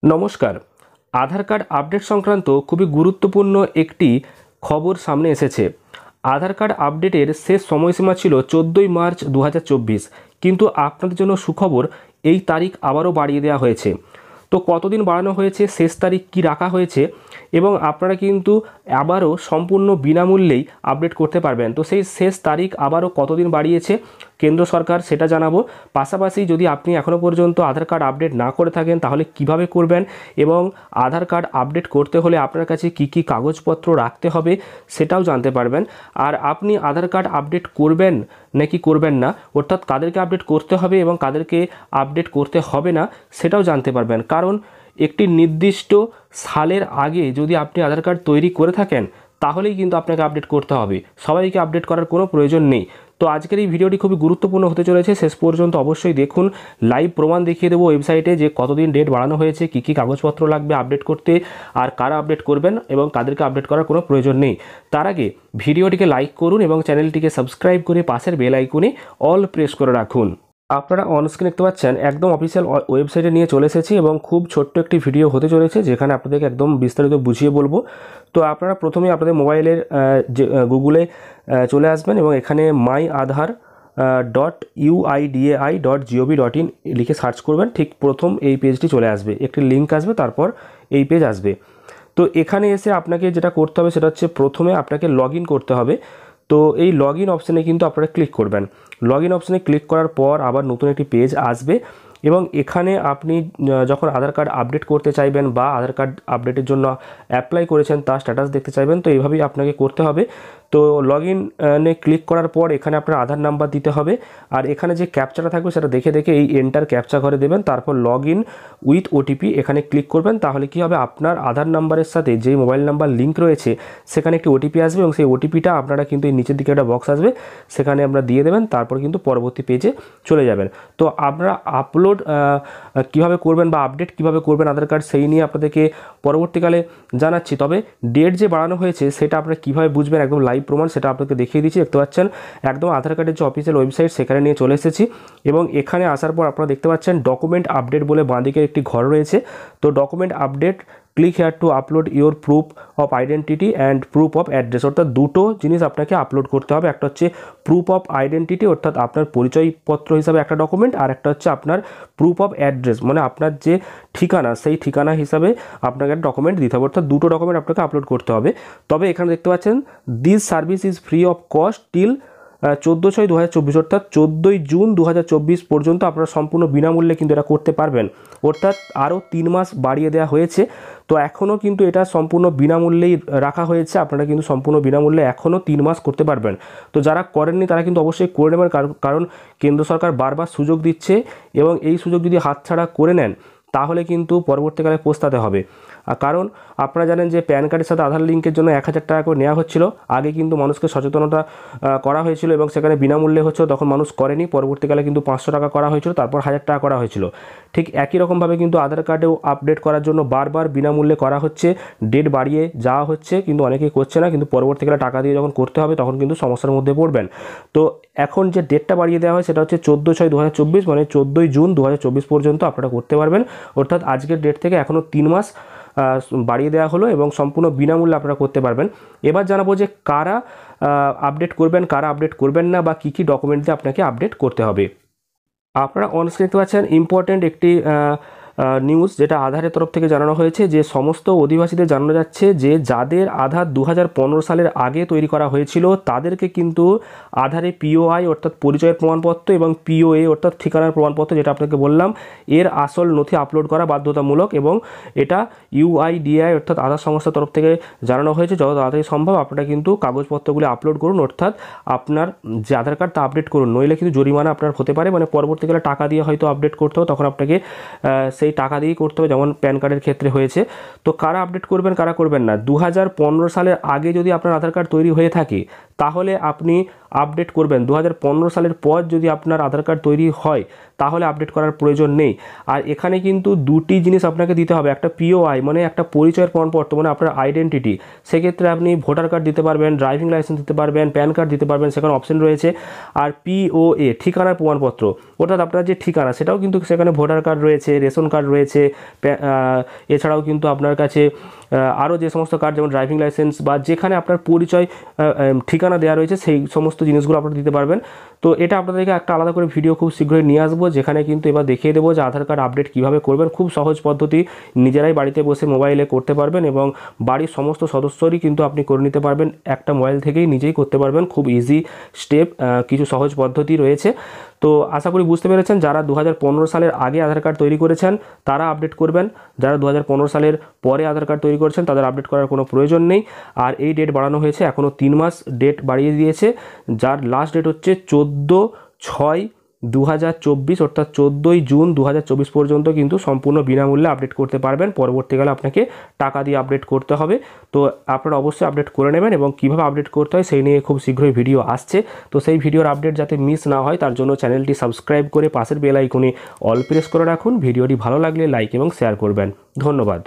নমস্কার। আধার card update সংক্রান্ত খুবই গুরুত্বপূর্ণ একটি খবর সামনে এসেছে। আধার কার্ড আপডেটের শেষ সময়সীমা ছিল 14ই মার্চ 2024, কিন্তু আপনাদের জন্য সুখবর, এই তারিখ আবারও বাড়িয়ে দেওয়া হয়েছে। তো কতদিন বাড়ানো হয়েছে, শেষ তারিখ কি রাখা হয়েছে, এবং আপনারা কিন্তু আবারও সম্পূর্ণ বিনামূল্যেই আপডেট করতে পারবেন। তো সেই শেষ তারিখ আবারও কতদিন বাড়িয়েছে কেন্দ্র সরকার সেটা জানাবো। পাশাপাশি যদি আপনি এখনও পর্যন্ত আধার কার্ড আপডেট না করে থাকেন তাহলে কিভাবে করবেন, এবং আধার কার্ড আপডেট করতে হলে আপনার কাছে কি কি কাগজপত্র রাখতে হবে সেটাও জানতে পারবেন। আর আপনি আধার কার্ড আপডেট করবেন নাকি করবেন না, অর্থাৎ কাদেরকে আপডেট করতে হবে এবং কাদেরকে আপডেট করতে হবে না সেটাও জানতে পারবেন। কারণ একটি নির্দিষ্ট সালের আগে যদি আপনি আধার কার্ড তৈরি করে থাকেন তাহলেই কিন্তু আপনাকে আপডেট করতে হবে, সবাইকে আপডেট করার কোনো প্রয়োজন নেই। তো আজকের এই ভিডিওটি খুবই গুরুত্বপূর্ণ হতে চলেছে, শেষ পর্যন্ত অবশ্যই দেখুন। লাইভ প্রমাণ দেখিয়ে দেবো ওয়েবসাইটে যে কতদিন ডেট বাড়ানো হয়েছে, কী কী কাগজপত্র লাগবে আপডেট করতে, আর কারা আপডেট করবেন এবং কাদেরকে আপডেট করার কোনো প্রয়োজন নেই। তার আগে ভিডিওটিকে লাইক করুন এবং চ্যানেলটিকে সাবস্ক্রাইব করে পাশের বেল আইকনে অল প্রেস করে রাখুন। আপনারা অনস্ক্রিন দেখতে পাচ্ছেন একদম অফিসিয়াল ওয়েবসাইটে নিয়ে চলে এসেছি, এবং খুব ছোট্ট একটি ভিডিও হতে চলেছে যেখানে আপনাদেরকে একদম বিস্তারিত বুঝিয়ে বলবো। তো আপনারা প্রথমেই আপনাদের মোবাইলের যে গুগলে চলে আসবেন এবং এখানে myAadhar.uidai.gov.in লিখে সার্চ করবেন। ঠিক প্রথম এই পেজটি চলে আসবে, একটি লিঙ্ক আসবে, তারপর এই পেজ আসবে। তো এখানে এসে আপনাকে যেটা করতে হবে সেটা হচ্ছে প্রথমে আপনাকে লগ ইন করতে হবে। তো এই লগ ইন অপশানে কিন্তু আপনারা ক্লিক করবেন। লগ ইন অপশানে ক্লিক করার পর আবার নতুন একটি পেজ আসবে, এবং এখানে আপনি যখন আধার কার্ড আপডেট করতে চাইবেন বা আধার কার্ড আপডেটের জন্য অ্যাপ্লাই করেছেন তার স্ট্যাটাস দেখতে চাইবেন, তো এইভাবেই আপনাকে করতে হবে। তো লগ ইনে ক্লিক করার পর এখানে আপনার আধার নাম্বার দিতে হবে, আর এখানে যে ক্যাপচাটা থাকবে সেটা দেখে দেখে এই এন্টার ক্যাপচা ঘরে দেবেন। তারপর লগ ইন উইথ ওটিপি এখানে ক্লিক করবেন। তাহলে কি হবে, আপনার আধার নাম্বারের সাথে যেই মোবাইল নাম্বার লিঙ্ক রয়েছে সেখানে একটি ওটিপি আসবে, এবং সেই ওটিপিটা আপনারা কিন্তু এই নিচের দিকে একটা বক্স আসবে সেখানে আপনারা দিয়ে দেবেন। তারপর কিন্তু পরবর্তী পেজে চলে যাবেন। তো আপনারা আপলোড কিভাবে করবেন বা আপডেট কিভাবে করবেন আধার কার্ড সেই নিয়ে আপনাদেরকে পরবর্তীকালে জানাচ্ছি। তবে ডেট যে বাড়ানো হয়েছে সেটা আপনারা কীভাবে বুঝবেন একদম লাইভ প্রমাণ সেটা আপনাকে দেখিয়ে দিচ্ছি। দেখতে পাচ্ছেন একদম আধার কার্ডের যে অফিসিয়াল ওয়েবসাইট সেখানে নিয়ে চলে এসেছি, এবং এখানে আসার পর আপনারা দেখতে পাচ্ছেন ডকুমেন্ট আপডেট বলে বাঁদিকের একটি ঘর রয়েছে। তো document update, click here two upload your proof of identity and proof of address, অর্থাৎ দুটো জিনিস আপনাকে আপলোড করতে হবে। একটা হচ্ছে প্রুফ অফ আইডেন্টিটি, অর্থাৎ আপনার পরিচয়পত্র হিসাবে একটা ডকুমেন্ট, আর একটা হচ্ছে আপনার প্রুফ অফ অ্যাড্রেস, মানে আপনার যে ঠিকানা সেই ঠিকানা হিসাবে আপনাকে একটা ডকুমেন্ট দিতে হবে, অর্থাৎ দুটো ডকুমেন্ট আপনাকে আপলোড করতে হবে। তবে এখানে দেখতে পাচ্ছেন this service is free of cost till 14/6/2024, অর্থাৎ 14ই জুন 2024 পর্যন্ত আপনারা সম্পূর্ণ বিনামূল্যে কিন্তু এটা করতে পারবেন, অর্থাৎ আরও 3 মাস বাড়িয়ে দেওয়া হয়েছে। তো এখনও কিন্তু এটা সম্পূর্ণ বিনামূল্যেই রাখা হয়েছে, আপনারা কিন্তু সম্পূর্ণ বিনামূল্যে এখনও 3 মাস করতে পারবেন। তো যারা করেননি তারা কিন্তু অবশ্যই করে নেবেন, কারণ কেন্দ্র সরকার বারবার সুযোগ দিচ্ছে, এবং এই সুযোগ যদি হাতছাড়া করে নেন তাহলে কিন্তু পরবর্তীকালে পস্তাতে হবে। কারণ আপনারা জানেন যে প্যান কার্ডের সাথে আধার লিঙ্কের জন্য 1000 টাকা করে নেওয়া হচ্ছিল। আগে কিন্তু মানুষকে সচেতনতা করা হয়েছিল এবং সেখানে বিনামূল্যে হচ্ছিল, তখন মানুষ করেনি। পরবর্তীকালে কিন্তু 500 টাকা করা হয়েছিল, তারপর 1000 টাকা করা হয়েছিল। ঠিক একই রকমভাবে কিন্তু আধার কার্ডেও আপডেট করার জন্য বারবার বিনামূল্যে করা হচ্ছে, ডেট বাড়িয়ে যাওয়া হচ্ছে, কিন্তু অনেকেই করছে না। কিন্তু পরবর্তীকালে টাকা দিয়ে যখন করতে হবে তখন কিন্তু সমস্যার মধ্যে পড়বেন। তো এখন যে ডেটটা বাড়িয়ে দেওয়া হয় সেটা হচ্ছে 14/6/2024, মানে 14ই জুন 2024 পর্যন্ত আপনারা করতে পারবেন, অর্থাৎ আজকের ডেট থেকে এখনও 3 মাস বাড়িয়ে দেওয়া হলো, এবং সম্পূর্ণ বিনামূল্যে আপনারা করতে পারবেন। এবার জানাবো যে কারা আপডেট করবেন, কারা আপডেট করবেন না, বা কী কী ডকুমেন্ট দিয়ে আপনাকে আপডেট করতে হবে। আপনারা অনস্ক্রিন দেখতে পাচ্ছেন ইম্পর্ট্যান্ট একটি নিউজ, যেটা আধারের তরফ থেকে জানানো হয়েছে যে সমস্ত অধিবাসীদের জানানো যাচ্ছে যে যাদের আধার 2015 সালের আগে তৈরি করা হয়েছিল তাদেরকে কিন্তু আধারে পিওআই অর্থাৎ পরিচয়ের প্রমাণপত্র এবং পিওএ অর্থাৎ ঠিকানার প্রমাণপত্র, যেটা আপনাকে বললাম, এর আসল নথি আপলোড করা বাধ্যতামূলক, এবং এটা ইউআইডিআই অর্থাৎ আধার সংস্থার তরফ থেকে জানানো হয়েছে যত তাড়াতাড়ি সম্ভব আপনারা কিন্তু কাগজপত্রগুলি আপলোড করুন, অর্থাৎ আপনার যে আধার কার্ড তা আপডেট করুন, নইলে কিন্তু জরিমানা আপনার হতে পারে, মানে পরবর্তীকালে টাকা দিয়ে হয়তো আপডেট করতে হবে, তখন আপনাকে সেই টাকা দিয়েই করতে হবে, যেমন প্যান কার্ডের ক্ষেত্রে হয়েছে। তো কারা আপডেট করবেন কারা করবেন না, 2015 সালের আগে যদি আপনার আধার কার্ড তৈরি হয়ে থাকে তাহলে আপনি আপডেট করবেন। 2015 সালের পর যদি আপনার আধার কার্ড তৈরি হয় তাহলে আপডেট করার প্রয়োজন নেই। আর এখানে কিন্তু দুটি জিনিস আপনাকে দিতে হবে, একটা পিওআই মানে একটা পরিচয়ের প্রমাণপত্র মানে আপনার আইডেন্টিটি, সেক্ষেত্রে আপনি ভোটার কার্ড দিতে পারবেন, ড্রাইভিং লাইসেন্স দিতে পারবেন, প্যান কার্ড দিতে পারবেন, সেখানে অপশন রয়েছে। আর পিওএ ঠিকানার প্রমাণপত্র, অর্থাৎ আপনার যে ঠিকানা সেটাও কিন্তু সেখানে ভোটার কার্ড রয়েছে, রেশন কার্ড রয়েছে, এছাড়াও কিন্তু আপনার কাছে আরও যে সমস্ত কার্ড যেমন ড্রাইভিং লাইসেন্স বা যেখানে আপনার পরিচয় ঠিকানা দেওয়া রয়েছে সেই সমস্ত জিনিসগুলো আপনারা দিতে পারবেন। তো এটা আপনাদেরকে একটা আলাদা করে ভিডিও খুব শীঘ্রই নিয়ে আসবো, যেখানে কিন্তু এবার দেখিয়ে দেবো যে আধার কার্ড আপডেট কীভাবে করবেন। খুব সহজ পদ্ধতি, নিজেরাই বাড়িতে বসে মোবাইলে করতে পারবেন এবং বাড়ির সমস্ত সদস্যরই কিন্তু আপনি করে নিতে পারবেন, একটা মোবাইল থেকেই নিজেই করতে পারবেন। খুব ইজি স্টেপ, কিছু সহজ পদ্ধতি রয়েছে। তো আশা করি বুঝতে পেরেছেন। যারা 2015 সালের আগে আধার কার্ড তৈরি করেছেন তারা আপডেট করবেন, যারা 2015 সালের পরে আধার কার্ড তৈরি করেছেন তাদের আপডেট করার কোনো প্রয়োজন নেই। আর এই ডেট বাড়ানো হয়েছে, এখনও 3 মাস ডেট বাড়িয়ে দিয়েছে, যার লাস্ট ডেট হচ্ছে 14/6/2024, অর্থাৎ 14ই জুন 2024 পর্যন্ত কিন্তু সম্পূর্ণ বিনামূল্যে আপডেট করতে পারবেন। পরবর্তীকালে আপনাকে টাকা দিয়ে আপডেট করতে হবে। তো আপনারা অবশ্যই আপডেট করে নেবেন এবং কীভাবে আপডেট করতে হয় সেই নিয়ে খুব শীঘ্রই ভিডিও আসছে। তো সেই ভিডিওর আপডেট যাতে মিস না হয় তার জন্য চ্যানেলটি সাবস্ক্রাইব করে পাশের বেল আইকনে অল প্রেস করে রাখুন। ভিডিওটি ভালো লাগলে লাইক এবং শেয়ার করবেন। ধন্যবাদ।